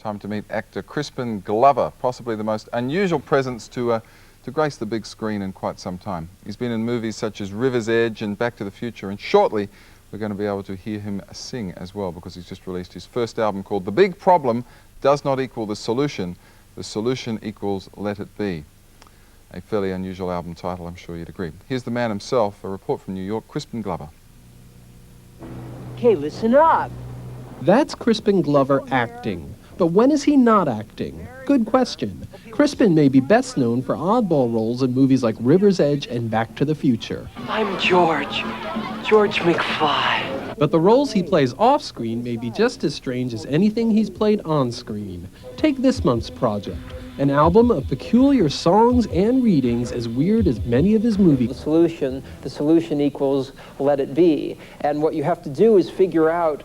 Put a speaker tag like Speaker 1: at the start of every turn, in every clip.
Speaker 1: Time to meet actor Crispin Glover, possibly the most unusual presence to grace the big screen in quite some time. He's been in movies such as River's Edge and Back to the Future, and shortly we're going to be able to hear him sing as well, because he's just released his first album called The Big Problem Does Not Equal the Solution Equals Let It Be. A fairly unusual album title, I'm sure you'd agree. Here's the man himself, a report from New York, Crispin Glover.
Speaker 2: Okay, listen up.
Speaker 3: That's Crispin Glover acting. But when is he not acting? Good question. Crispin may be best known for oddball roles in movies like River's Edge and Back to the Future.
Speaker 2: I'm George McFly.
Speaker 3: But the roles he plays off-screen may be just as strange as anything he's played on-screen. Take this month's project, an album of peculiar songs and readings as weird as many of his movies.
Speaker 2: The solution equals let it be. And what you have to do is figure out,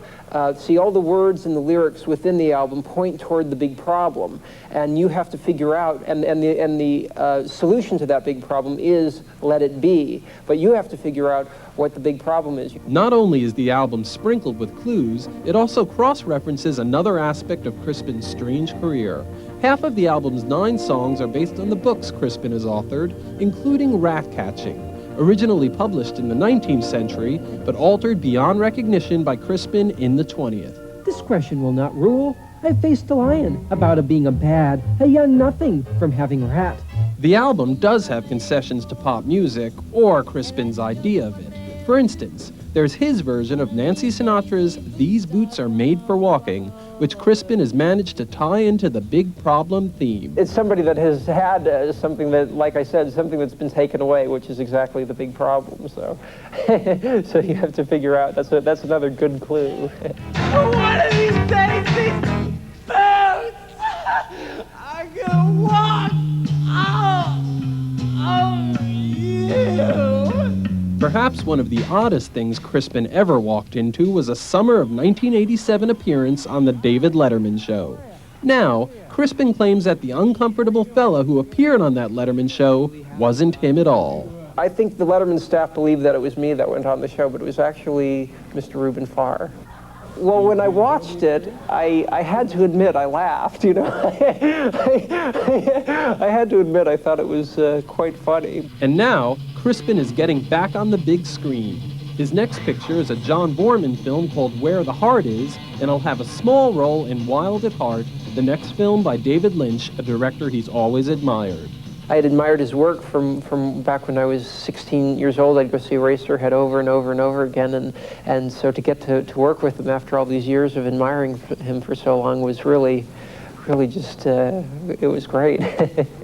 Speaker 2: see all the words and the lyrics within the album point toward the big problem. And you have to figure out, and the solution to that big problem is let it be. But you have to figure out what the big problem is.
Speaker 3: Not only is the album sprinkled with clues, it also cross-references another aspect of Crispin's strange career. Half of the album's 9 songs are based on the books Crispin has authored, including Rat Catching, originally published in the 19th century, but altered beyond recognition by Crispin in the 20th.
Speaker 4: Discretion will not rule. I faced a lion about it being a young nothing from having rat.
Speaker 3: The album does have concessions to pop music, or Crispin's idea of it. For instance, there's his version of Nancy Sinatra's These Boots Are Made for Walking, which Crispin has managed to tie into the big problem theme.
Speaker 2: It's somebody that has had something that, like I said, something that's been taken away, which is exactly the big problem. So, so you have to figure out, that's another good clue.
Speaker 5: One of these days, these boots are gonna walk on you.
Speaker 3: Perhaps one of the oddest things Crispin ever walked into was a summer of 1987 appearance on The David Letterman Show. Now, Crispin claims that the uncomfortable fella who appeared on that Letterman show wasn't him at all.
Speaker 2: I think the Letterman staff believed that it was me that went on the show, but it was actually Mr. Reuben Farr. Well, when I watched it, I had to admit I laughed, you know. I had to admit I thought it was quite funny.
Speaker 3: And now, Crispin is getting back on the big screen. His next picture is a John Boorman film called Where the Heart Is, and he'll have a small role in Wild at Heart, the next film by David Lynch, a director he's always admired.
Speaker 2: I had admired his work from back when I was 16 years old. I'd go see Eraserhead over and over and over again, and so to get to work with him after all these years of admiring him for so long was really just, it was great.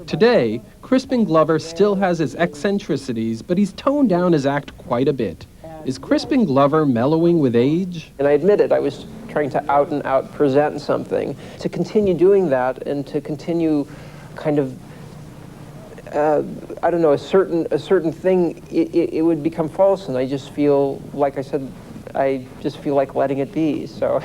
Speaker 3: Today, Crispin Glover still has his eccentricities, but he's toned down his act quite a bit. Is Crispin Glover mellowing with age?
Speaker 2: And I admit it, I was trying to out and out present something. To continue doing that and to continue kind of I don't know, a certain thing, it would become false, and I just feel, like I said, I just feel like letting it be, so.